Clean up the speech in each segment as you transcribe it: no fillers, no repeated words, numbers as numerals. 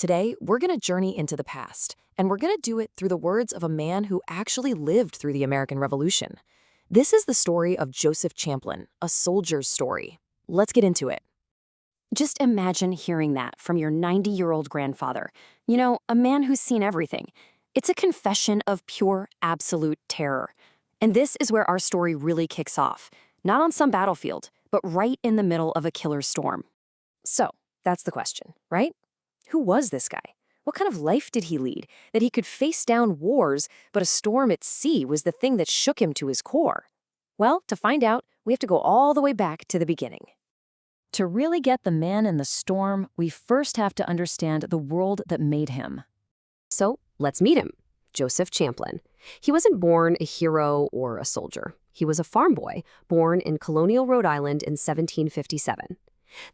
Today, we're going to journey into the past, and we're going to do it through the words of a man who actually lived through the American Revolution. This is the story of Joseph Champlin, a soldier's story. Let's get into it. Just imagine hearing that from your 90-year-old grandfather. You know, a man who's seen everything. It's a confession of pure, absolute terror. And this is where our story really kicks off. Not on some battlefield, but right in the middle of a killer storm. So, that's the question, right? Who was this guy? What kind of life did he lead, that he could face down wars, but a storm at sea was the thing that shook him to his core? Well, to find out, we have to go all the way back to the beginning. To really get the man in the storm, we first have to understand the world that made him. So, let's meet him, Joseph Champlin. He wasn't born a hero or a soldier. He was a farm boy, born in colonial Rhode Island in 1757.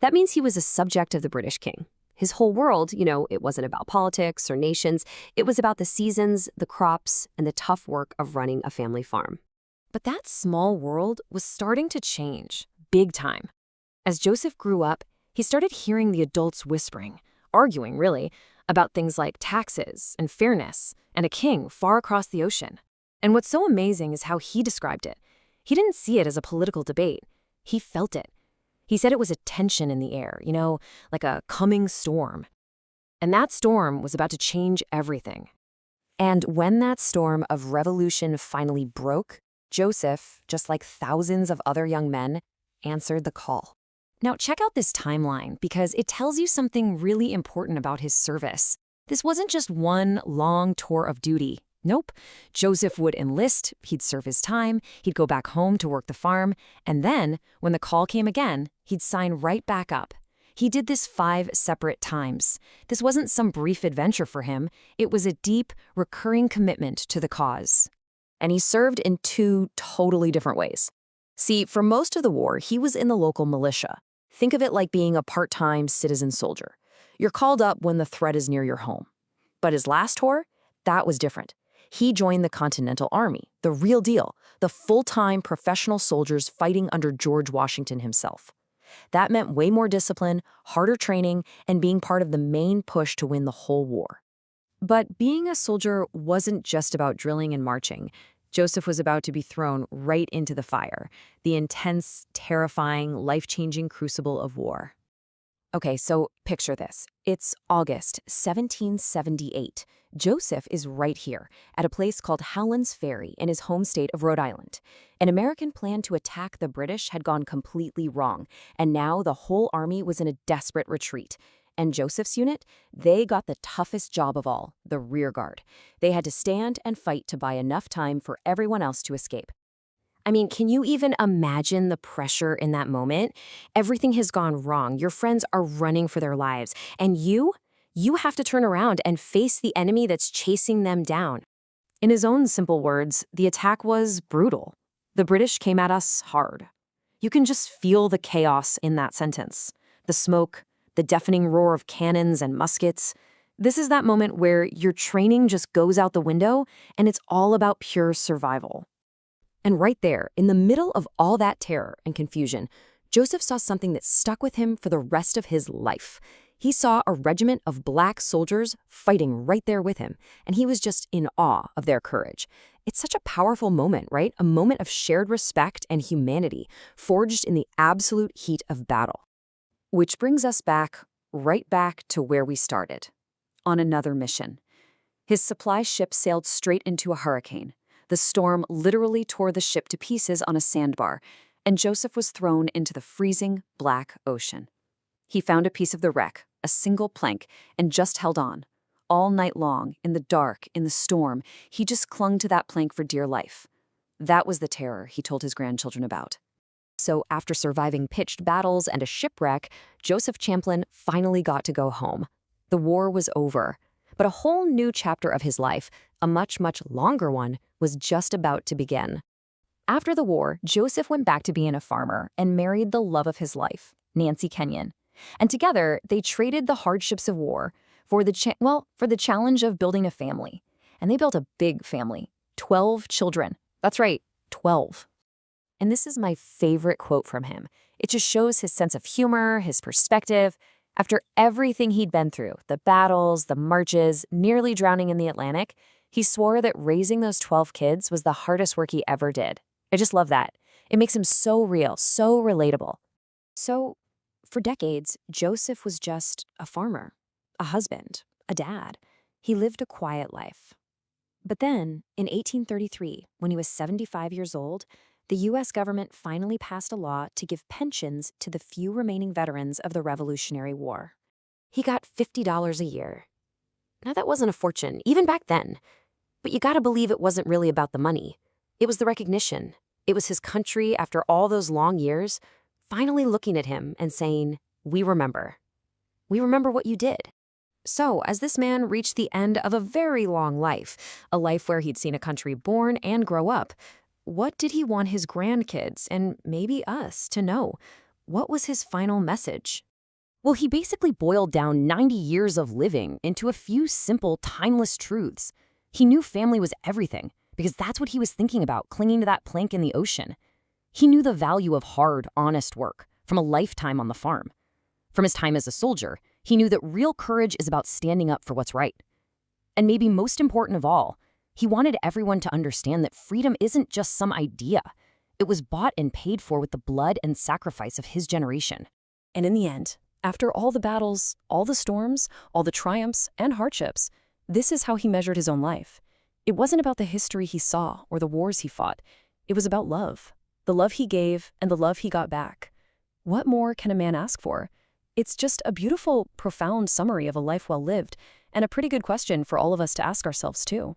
That means he was a subject of the British king. His whole world, it wasn't about politics or nations. It was about the seasons, the crops, and the tough work of running a family farm. But that small world was starting to change, big time. As Joseph grew up, he started hearing the adults whispering, arguing really, about things like taxes and fairness and a king far across the ocean. And what's so amazing is how he described it. He didn't see it as a political debate. He felt it. He said it was a tension in the air, like a coming storm. And that storm was about to change everything. And when that storm of revolution finally broke, Joseph, just like thousands of other young men, answered the call. Now, check out this timeline because it tells you something really important about his service. This wasn't just one long tour of duty. Nope. Joseph would enlist, he'd serve his time, he'd go back home to work the farm, and then, when the call came again, he'd sign right back up. He did this 5 separate times. This wasn't some brief adventure for him. It was a deep, recurring commitment to the cause. And he served in 2 totally different ways. See, for most of the war, he was in the local militia. Think of it like being a part-time citizen soldier. You're called up when the threat is near your home. But his last tour, that was different. He joined the Continental Army, the real deal, the full-time professional soldiers fighting under George Washington himself. That meant way more discipline, harder training, and being part of the main push to win the whole war. But being a soldier wasn't just about drilling and marching. Joseph was about to be thrown right into the fire, the intense, terrifying, life-changing crucible of war. Okay, so picture this. It's August 1778. Joseph is right here, at a place called Howland's Ferry in his home state of Rhode Island. An American plan to attack the British had gone completely wrong, and now the whole army was in a desperate retreat. And Joseph's unit, they got the toughest job of all, the rear guard. They had to stand and fight to buy enough time for everyone else to escape. I mean, can you even imagine the pressure in that moment? Everything has gone wrong. Your friends are running for their lives. And you have to turn around and face the enemy that's chasing them down. In his own simple words, the attack was brutal. The British came at us hard. You can just feel the chaos in that sentence. The smoke, the deafening roar of cannons and muskets. This is that moment where your training just goes out the window and it's all about pure survival. And right there, in the middle of all that terror and confusion, Joseph saw something that stuck with him for the rest of his life. He saw a regiment of black soldiers fighting right there with him, and he was just in awe of their courage. It's such a powerful moment, right? A moment of shared respect and humanity, forged in the absolute heat of battle. Which brings us right back to where we started, on another mission. His supply ship sailed straight into a hurricane. The storm literally tore the ship to pieces on a sandbar, and Joseph was thrown into the freezing black ocean. He found a piece of the wreck, a single plank, and just held on. All night long, in the dark, in the storm, he just clung to that plank for dear life. That was the terror he told his grandchildren about. So after surviving pitched battles and a shipwreck, Joseph Champlin finally got to go home. The war was over. But a whole new chapter of his life, a much, much longer one, was just about to begin. After the war, Joseph went back to being a farmer and married the love of his life, Nancy Kenyon. And together, they traded the hardships of war for the challenge of building a family. And they built a big family, 12 children. That's right, 12. And this is my favorite quote from him. It just shows his sense of humor, his perspective. After everything he'd been through, the battles, the marches, nearly drowning in the Atlantic, he swore that raising those 12 kids was the hardest work he ever did. I just love that. It makes him so real, so relatable. So, for decades, Joseph was just a farmer, a husband, a dad. He lived a quiet life. But then, in 1833, when he was 75 years old, the U.S. government finally passed a law to give pensions to the few remaining veterans of the Revolutionary War. He got $50 a year. Now, that wasn't a fortune, even back then. But you gotta believe it wasn't really about the money. It was the recognition. It was his country, after all those long years, finally looking at him and saying, "We remember. We remember what you did." So, as this man reached the end of a very long life, a life where he'd seen a country born and grow up, what did he want his grandkids, and maybe us, to know? What was his final message? Well, he basically boiled down 90 years of living into a few simple, timeless truths. He knew family was everything, because that's what he was thinking about, clinging to that plank in the ocean. He knew the value of hard, honest work, from a lifetime on the farm. From his time as a soldier, he knew that real courage is about standing up for what's right. And maybe most important of all, he wanted everyone to understand that freedom isn't just some idea. It was bought and paid for with the blood and sacrifice of his generation. And in the end, after all the battles, all the storms, all the triumphs and hardships, this is how he measured his own life. It wasn't about the history he saw or the wars he fought. It was about love. The love he gave and the love he got back. What more can a man ask for? It's just a beautiful, profound summary of a life well lived, and a pretty good question for all of us to ask ourselves too.